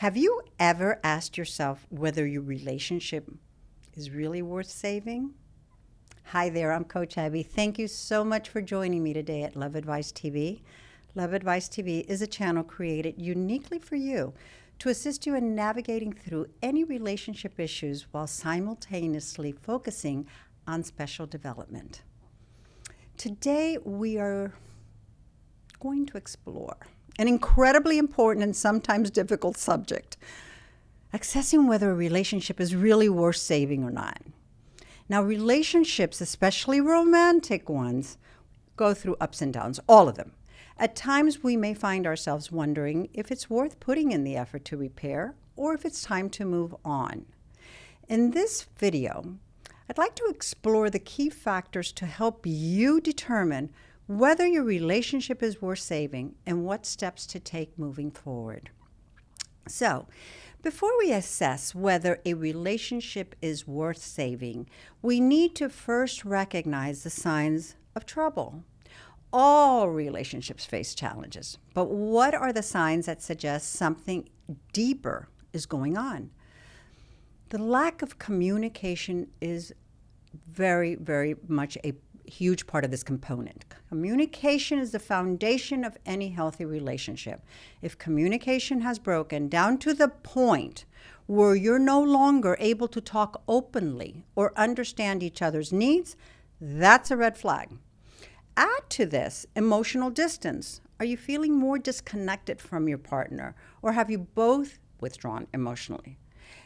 Have you ever asked yourself whether your relationship is really worth saving? Hi there, I'm Coach Abby. Thank you so much for joining me today at Love Advice TV. Love Advice TV is a channel created uniquely for you to assist you in navigating through any relationship issues while simultaneously focusing on special development. Today, we are going to explore an incredibly important and sometimes difficult subject, assessing whether a relationship is really worth saving or not. Now, relationships, especially romantic ones, go through ups and downs, all of them. At times, we may find ourselves wondering if it's worth putting in the effort to repair or if it's time to move on. In this video, I'd like to explore the key factors to help you determine whether your relationship is worth saving and what steps to take moving forward. So, before we assess whether a relationship is worth saving, we need to first recognize the signs of trouble. All relationships face challenges, but what are the signs that suggest something deeper is going on? The lack of communication is very, very much a huge part of this component. Communication is the foundation of any healthy relationship. If communication has broken down to the point where you're no longer able to talk openly or understand each other's needs, that's a red flag. Add to this emotional distance. Are you feeling more disconnected from your partner, or have you both withdrawn emotionally?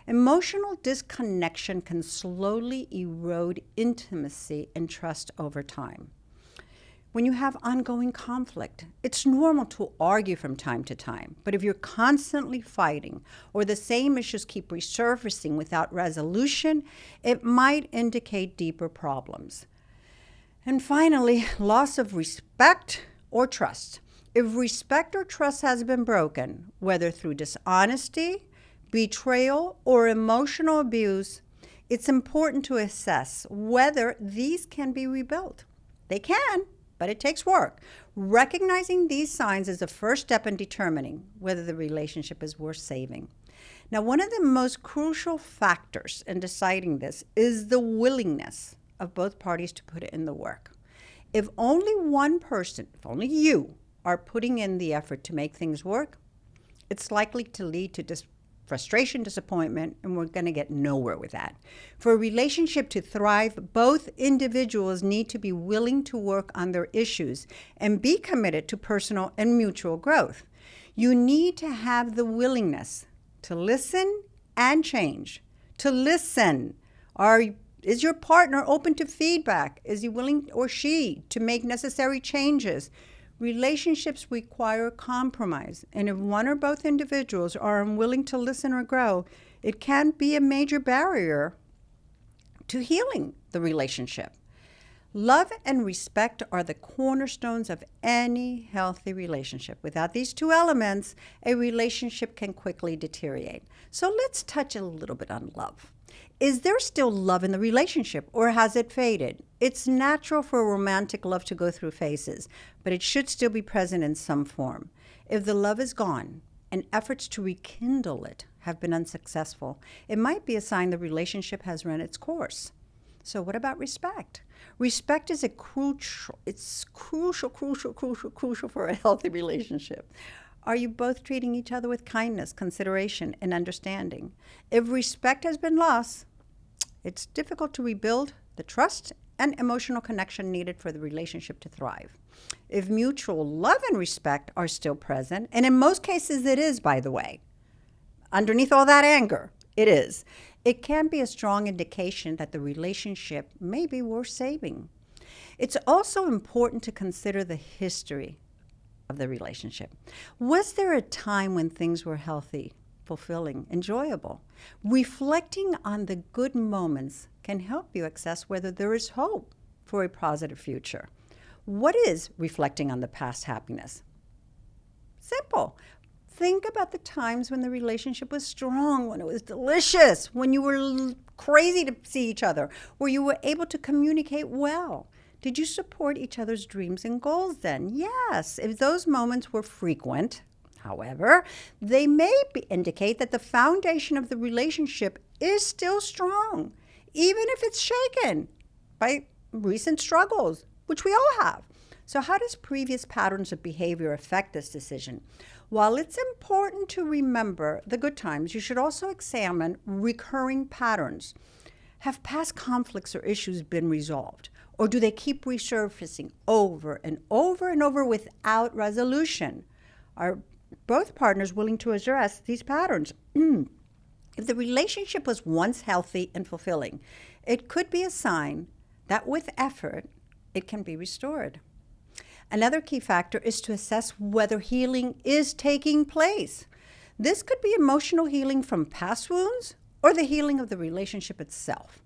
Emotional disconnection can slowly erode intimacy and trust over time. When you have ongoing conflict, it's normal to argue from time to time, but if you're constantly fighting or the same issues keep resurfacing without resolution, it might indicate deeper problems. And finally, loss of respect or trust. If respect or trust has been broken, whether through dishonesty, betrayal, or emotional abuse, it's important to assess whether these can be rebuilt. They can, but it takes work. Recognizing these signs is the first step in determining whether the relationship is worth saving. Now, one of the most crucial factors in deciding this is the willingness of both parties to put in the work. If only one person, if only you, are putting in the effort to make things work, it's likely to lead to frustration, disappointment, and we're going to get nowhere with that. For a relationship to thrive, both individuals need to be willing to work on their issues and be committed to personal and mutual growth. You need to have the willingness to listen and change. To listen. Is your partner open to feedback? Is he willing, or she, to make necessary changes? Relationships require compromise, and if one or both individuals are unwilling to listen or grow, it can be a major barrier to healing the relationship. Love and respect are the cornerstones of any healthy relationship. Without these two elements, a relationship can quickly deteriorate. So let's touch a little bit on love. Is there still love in the relationship, or has it faded? It's natural for romantic love to go through phases, but it should still be present in some form. If the love is gone and efforts to rekindle it have been unsuccessful, it might be a sign the relationship has run its course. So what about respect? Respect is crucial for a healthy relationship. Are you both treating each other with kindness, consideration, and understanding? If respect has been lost, it's difficult to rebuild the trust and emotional connection needed for the relationship to thrive. If mutual love and respect are still present, and in most cases it is, by the way, underneath all that anger, it is, it can be a strong indication that the relationship may be worth saving. It's also important to consider the history of the relationship. Was there a time when things were healthy, fulfilling, enjoyable? Reflecting on the good moments can help you assess whether there is hope for a positive future. What is reflecting on the past happiness? Simple. Think about the times when the relationship was strong, when it was delicious, when you were crazy to see each other, where you were able to communicate well. Did you support each other's dreams and goals then? Yes. If those moments were frequent, However, they may indicate that the foundation of the relationship is still strong, even if it's shaken by recent struggles, which we all have. So how does previous patterns of behavior affect this decision? While it's important to remember the good times, you should also examine recurring patterns. Have past conflicts or issues been resolved? Or do they keep resurfacing over and over and over without resolution? Are both partners willing to address these patterns? If the relationship was once healthy and fulfilling, it could be a sign that with effort, it can be restored. Another key factor is to assess whether healing is taking place. This could be emotional healing from past wounds or the healing of the relationship itself.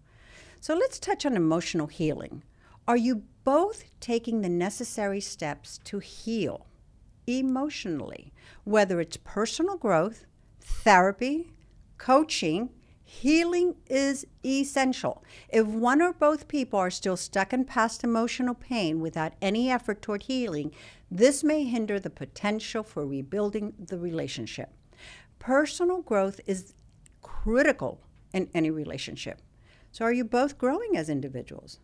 So let's touch on emotional healing. Are you both taking the necessary steps to heal emotionally, whether it's personal growth, therapy, coaching? Healing is essential. If one or both people are still stuck in past emotional pain without any effort toward healing, this may hinder the potential for rebuilding the relationship. Personal growth is critical in any relationship. So are you both growing as individuals?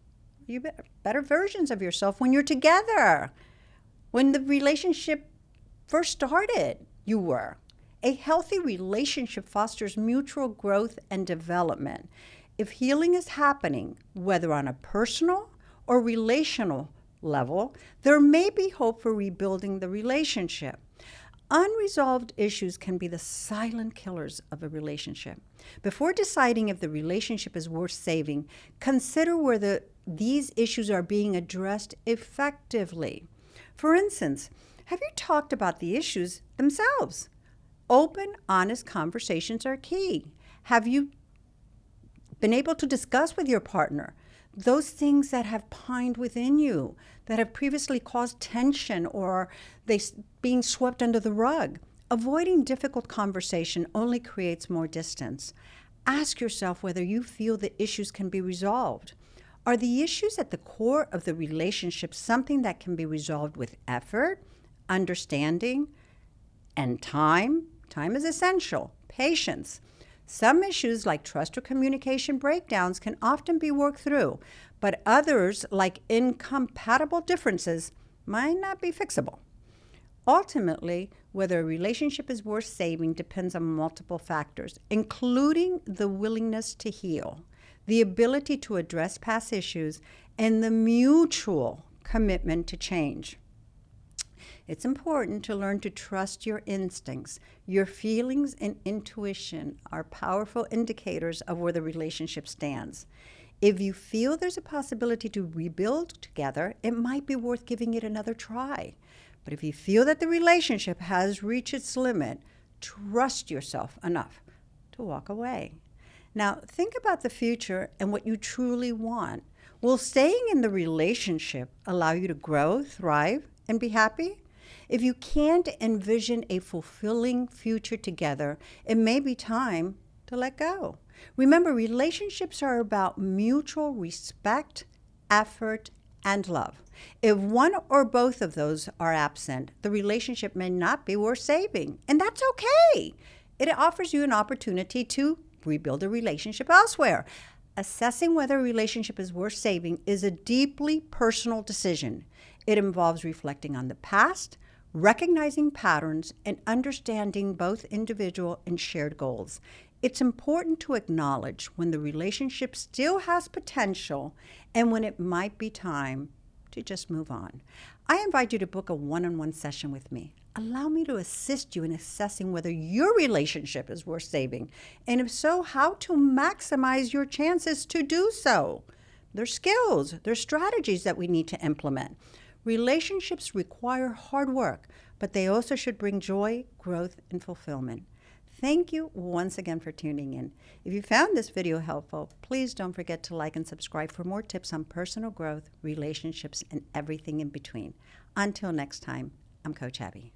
Are you better versions of yourself when you're together? When the relationship first started, you were. A healthy relationship fosters mutual growth and development. If healing is happening, whether on a personal or relational level, there may be hope for rebuilding the relationship. Unresolved issues can be the silent killers of a relationship. Before deciding if the relationship is worth saving, consider whether these issues are being addressed effectively. For instance, have you talked about the issues themselves? Open, honest conversations are key. Have you been able to discuss with your partner those things that have pined within you, that have previously caused tension or they being swept under the rug? Avoiding difficult conversation only creates more distance. Ask yourself whether you feel the issues can be resolved. Are the issues at the core of the relationship something that can be resolved with effort, understanding, and time? Time is essential. Patience. Some issues like trust or communication breakdowns can often be worked through, but others like incompatible differences might not be fixable. Ultimately, whether a relationship is worth saving depends on multiple factors, including the willingness to heal, the ability to address past issues, and the mutual commitment to change. It's important to learn to trust your instincts. Your feelings and intuition are powerful indicators of where the relationship stands. If you feel there's a possibility to rebuild together, it might be worth giving it another try. But if you feel that the relationship has reached its limit, trust yourself enough to walk away. Now, think about the future and what you truly want. Will staying in the relationship allow you to grow, thrive, and be happy? If you can't envision a fulfilling future together, it may be time to let go. Remember, relationships are about mutual respect, effort, and love. If one or both of those are absent, the relationship may not be worth saving, and that's okay. It offers you an opportunity to rebuild a relationship elsewhere. Assessing whether a relationship is worth saving is a deeply personal decision. It involves reflecting on the past, recognizing patterns, and understanding both individual and shared goals. It's important to acknowledge when the relationship still has potential and when it might be time to just move on. I invite you to book a one-on-one session with me. Allow me to assist you in assessing whether your relationship is worth saving, and if so, how to maximize your chances to do so. There's skills, there's strategies that we need to implement. Relationships require hard work, but they also should bring joy, growth, and fulfillment. Thank you once again for tuning in. If you found this video helpful, please don't forget to like and subscribe for more tips on personal growth, relationships, and everything in between. Until next time, I'm Coach Abby.